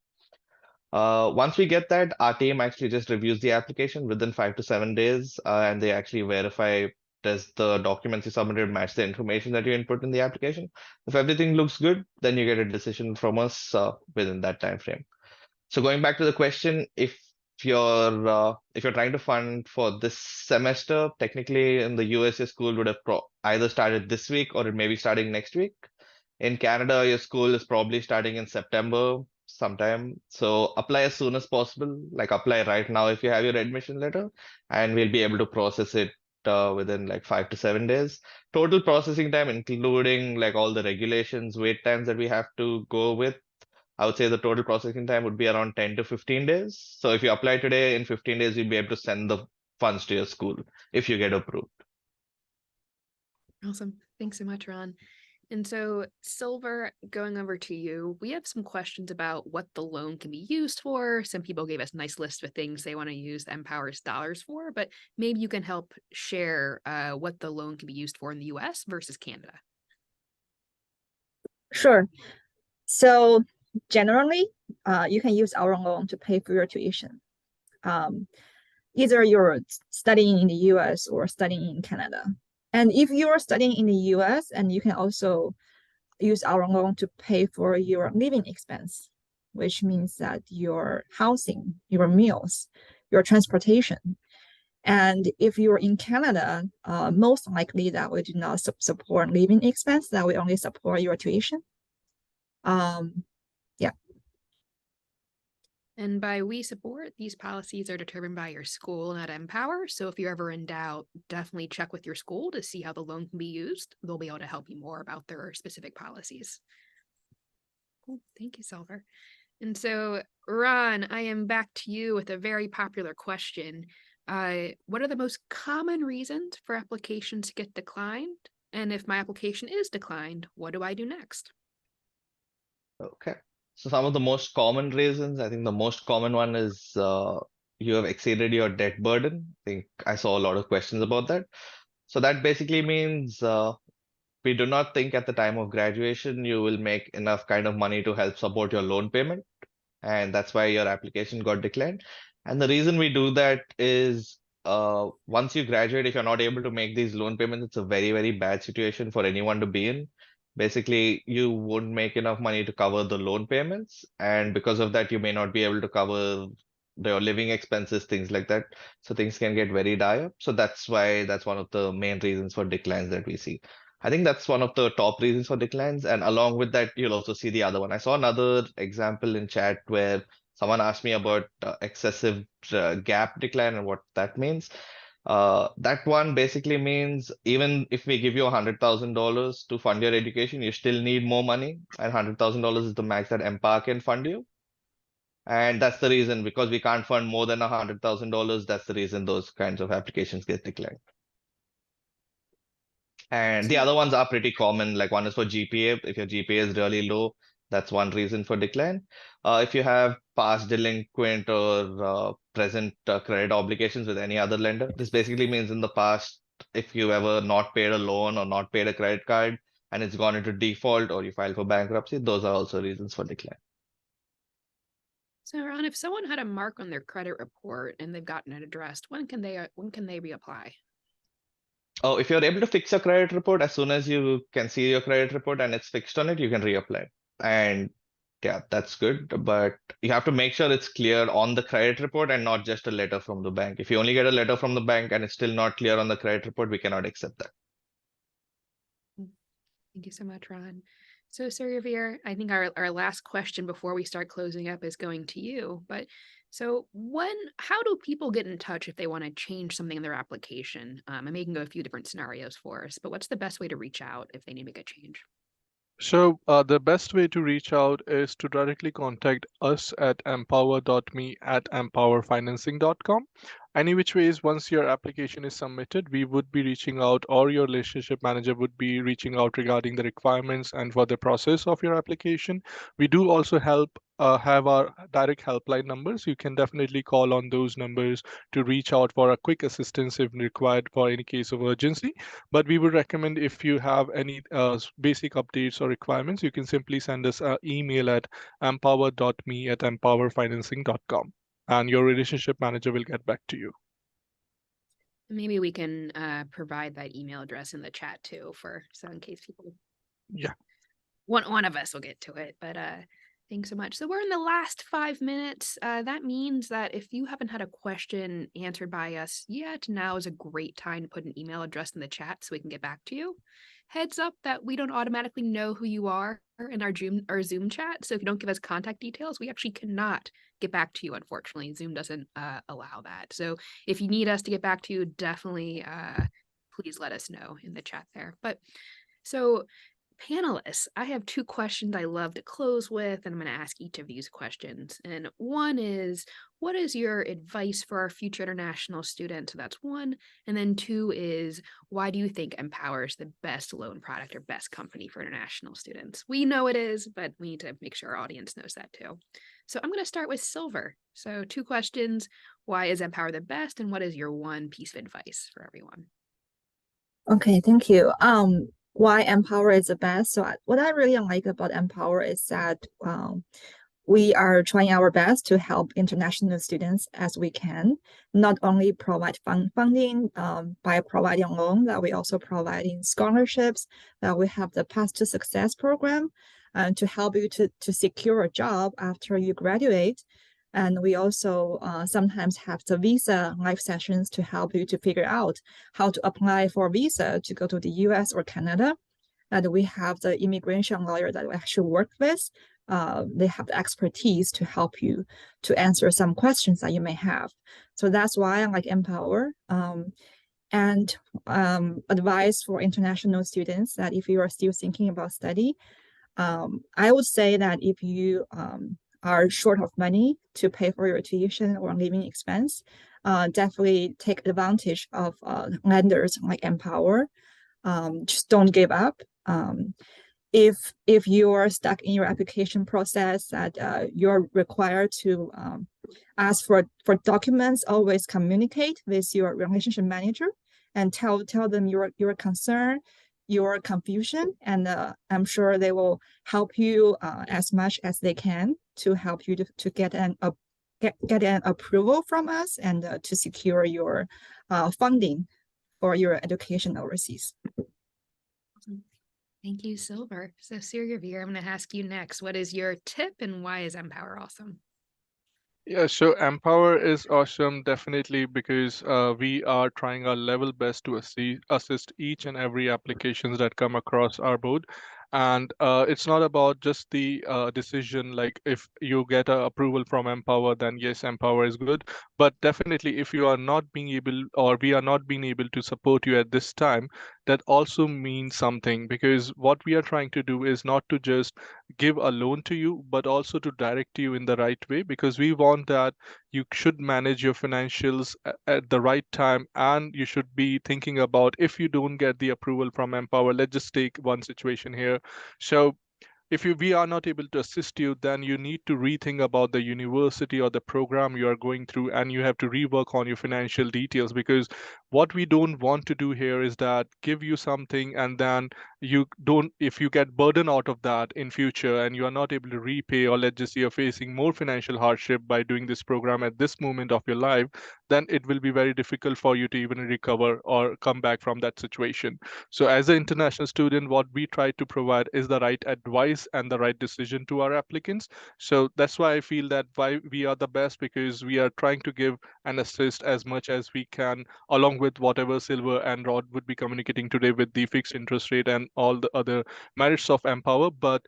Once we get that, our team actually just reviews the application within 5 to 7 days, and they actually verify does the documents you submitted match the information that you input in the application. If everything looks good, then you get a decision from us within that time frame. So going back to the question, if you're trying to fund for this semester, technically in the US, your school would have either started this week or it may be starting next week. In Canada, your school is probably starting in September sometime. So apply as soon as possible. Like apply right now if you have your admission letter, and we'll be able to process it within like 5 to 7 days. Total processing time, including like all the regulations, wait times that we have to go with, I would say the total processing time would be around 10 to 15 days. So if you apply today, in 15 days, you'll be able to send the funds to your school if you get approved. Awesome. Thanks so much, Ron. And so, Silver, going over to you, we have some questions about what the loan can be used for. Some people gave us a nice list of things they want to use MPOWER's dollars for, but maybe you can help share what the loan can be used for in the US versus Canada. Sure. So generally, you can use our loan to pay for your tuition. Either you're studying in the US or studying in Canada. And if you're studying in the US, and you can also use our loan to pay for your living expense, which means that your housing, your meals, your transportation. And if you're in Canada, most likely that we do not support living expense, that we only support your tuition. Yeah. And by we support, these policies are determined by your school, not MPOWER. So if you're ever in doubt, definitely check with your school to see how the loan can be used. They'll be able to help you more about their specific policies. Cool. Thank you, Silver. And so, Ron, I am back to you with a very popular question. What are the most common reasons for applications to get declined? And if my application is declined, what do I do next? Okay. So some of the most common reasons, I think the most common one is you have exceeded your debt burden. I think I saw a lot of questions about that. So that basically means we do not think at the time of graduation you will make enough kind of money to help support your loan payment, and that's why your application got declined. And the reason we do that is once you graduate, if you're not able to make these loan payments, it's a very, very bad situation for anyone to be in. Basically, you won't make enough money to cover the loan payments, and because of that, you may not be able to cover your living expenses, things like that. So things can get very dire. So that's why that's one of the main reasons for declines that we see. I think that's one of the top reasons for declines. And along with that, you'll also see the other one. I saw another example in chat where someone asked me about excessive gap decline and what that means. That one basically means even if we give you $100,000 to fund your education, you still need more money, and $100,000 is the max that Empower can fund you. And that's the reason, because we can't fund more than $100,000. That's the reason those kinds of applications get declined. And the So- other ones are pretty common. Like one is for GPA. If your GPA is really low, that's one reason for decline. If you have past delinquent or present credit obligations with any other lender, this basically means in the past, if you ever not paid a loan or not paid a credit card and it's gone into default or you file for bankruptcy, those are also reasons for decline. So, Ron, if someone had a mark on their credit report and they've gotten it addressed, when can they reapply? Oh, if you're able to fix your credit report, as soon as you can see your credit report and it's fixed on it, you can reapply. And yeah, that's good. But you have to make sure it's clear on the credit report and not just a letter from the bank. If you only get a letter from the bank and it's still not clear on the credit report, we cannot accept that. Thank you so much, Ron. So, Sir Revere, I think our last question before we start closing up is going to you. But so how do people get in touch if they want to change something in their application? And we can go a few different scenarios for us, but what's the best way to reach out if they need to make a change? So the best way to reach out is to directly contact us at empower.me@empowerfinancing.com. Any which ways, once your application is submitted, we would be reaching out, or your relationship manager would be reaching out regarding the requirements and for the process of your application. We do also have our direct helpline numbers. You can definitely call on those numbers to reach out for a quick assistance if required for any case of urgency. But we would recommend, if you have any basic updates or requirements, you can simply send us an email at empower.me@empowerfinancing.com, and your relationship manager will get back to you. Maybe we can provide that email address in the chat too, so in case people. Yeah. One of us will get to it, but thanks so much. So we're in the last 5 minutes. That means that if you haven't had a question answered by us yet, now is a great time to put an email address in the chat so we can get back to you. Heads up that we don't automatically know who you are in our Zoom chat. So if you don't give us contact details, we actually cannot get back to you. Unfortunately, Zoom doesn't allow that. So if you need us to get back to you, definitely please let us know in the chat there. But so panelists, I have 2 questions I love to close with, and I'm going to ask each of these questions. And one is, what is your advice for our future international students? So that's one. And then 2 is, why do you think MPOWER is the best loan product or best company for international students? We know it is, but we need to make sure our audience knows that too. So I'm going to start with Silver. So 2 questions. Why is MPOWER the best? And what is your one piece of advice for everyone? Okay, thank you. Why MPOWER is the best? So what I really like about MPOWER is that we are trying our best to help international students as we can, not only provide funding by providing loan, that we also providing scholarships, that we have the Path to Success program to help you to secure a job after you graduate. And we also sometimes have the visa live sessions to help you to figure out how to apply for a visa to go to the US or Canada. And we have the immigration lawyer that we actually work with. They have the expertise to help you to answer some questions that you may have. So that's why I like MPOWER. And advice for international students that if you are still thinking about study, I would say that if you are short of money to pay for your tuition or living expense, definitely take advantage of lenders like MPOWER. Just don't give up. If you are stuck in your application process that you're required to ask for documents, always communicate with your relationship manager and tell them your concern, your confusion, and I'm sure they will help you as much as they can to help you to get an approval from us and to secure your funding for your education overseas. Awesome. Thank you, Silver. So Suryaveer, I'm going to ask you next. What is your tip and why is MPOWER awesome? Yeah, so MPOWER is awesome, definitely, because we are trying our level best to assist each and every applications that come across our board. And it's not about just the decision, like if you get a approval from MPOWER, then yes, MPOWER is good. But definitely, if you are not being able, or we are not being able to support you at this time, that also means something, because what we are trying to do is not to just give a loan to you, but also to direct you in the right way, because we want that you should manage your financials at the right time, and you should be thinking about if you don't get the approval from MPOWER. Let's just take one situation here. So if we are not able to assist you, then you need to rethink about the university or the program you are going through, and you have to rework on your financial details, because what we don't want to do here is that give you something and then you don't, if you get burden out of that in future and you are not able to repay, or let's just say you're facing more financial hardship by doing this program at this moment of your life, then it will be very difficult for you to even recover or come back from that situation. So as an international student, what we try to provide is the right advice and the right decision to our applicants. So that's why I feel that why we are the best, because we are trying to give and assist as much as we can, along with whatever Silver and Rod would be communicating today with the fixed interest rate and all the other merits of MPOWER. But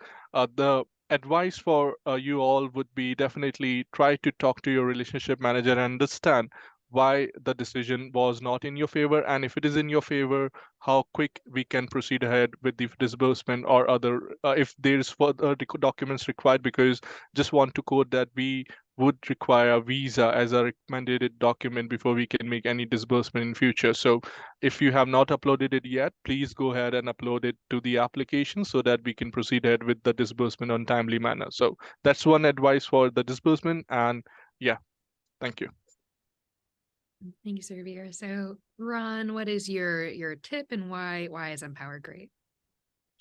the advice for you all would be definitely try to talk to your relationship manager and understand why the decision was not in your favor, and if it is in your favor, how quick we can proceed ahead with the disbursement or other if there's further documents required, because just want to quote that we would require a visa as a recommended document before we can make any disbursement in future. So if you have not uploaded it yet, please go ahead and upload it to the application so that we can proceed ahead with the disbursement on timely manner. So that's one advice for the disbursement. And yeah, thank you. Thank you, Suryaveer. So Ron, what is your tip and why is MPOWER great?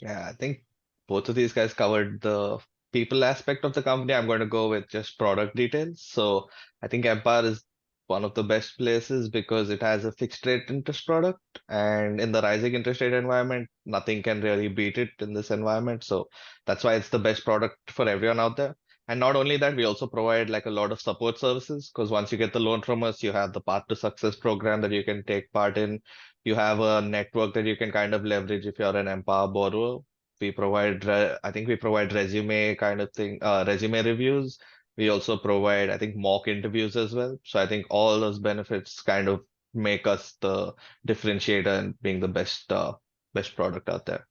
Yeah, I think both of these guys covered the people aspect of the company. I'm going to go with just product details. So I think Empire is one of the best places because it has a fixed rate interest product, and in the rising interest rate environment, nothing can really beat it in this environment. So that's why it's the best product for everyone out there. And not only that, we also provide like a lot of support services, because once you get the loan from us, you have the Path to Success program that you can take part in. You have a network that you can kind of leverage if you're an Empower borrower. I think we provide resume kind of thing, resume reviews. We also provide, I think, mock interviews as well. So I think all those benefits kind of make us the differentiator and being the best product out there.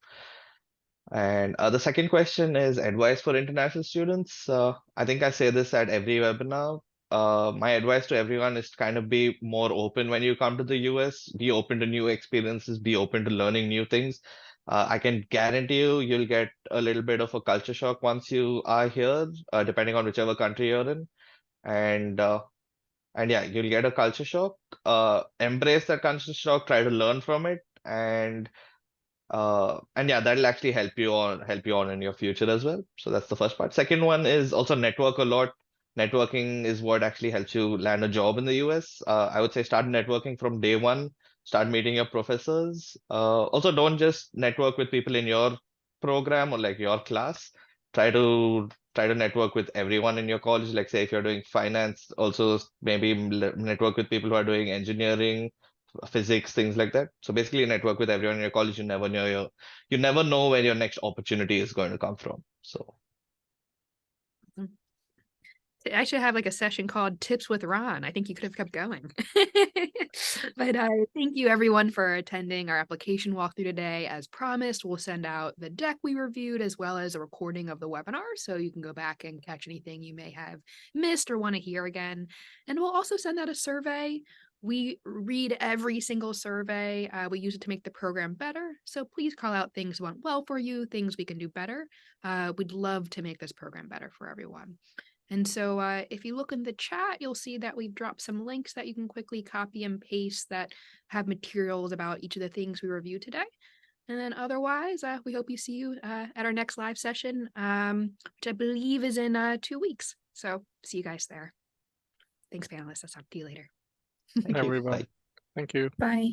And the second question is advice for international students. I think I say this at every webinar. My advice to everyone is to kind of be more open when you come to the US. Be open to new experiences, be open to learning new things. I can guarantee you'll get a little bit of a culture shock once you are here, depending on whichever country you're in. And yeah, you'll get a culture shock. Embrace that culture shock, try to learn from it, and yeah, that'll actually help you on in your future as well. So that's the first part. Second one is also network a lot. Networking is what actually helps you land a job in the US. I would say start networking from day one. Start meeting your professors. Also, don't just network with people in your program or like your class. Try to network with everyone in your college. Like say if you're doing finance, also maybe network with people who are doing engineering, physics, things like that. So basically network with everyone in your college. You never know where your next opportunity is going to come from. So I should have like a session called Tips with Ron. I think you could have kept going. But thank you everyone for attending our application walkthrough today. As promised, we'll send out the deck we reviewed as well as a recording of the webinar, so you can go back and catch anything you may have missed or want to hear again. And we'll also send out a survey We read every single survey. We use it to make the program better. So please call out things went well for you, things we can do better. We'd love to make this program better for everyone. And so if you look in the chat, you'll see that we've dropped some links that you can quickly copy and paste that have materials about each of the things we reviewed today. And then otherwise, we hope you see you at our next live session, which I believe is in 2 weeks. So see you guys there. Thanks, panelists. I'll talk to you later. Thank you. Everyone. Bye. Thank you. Bye.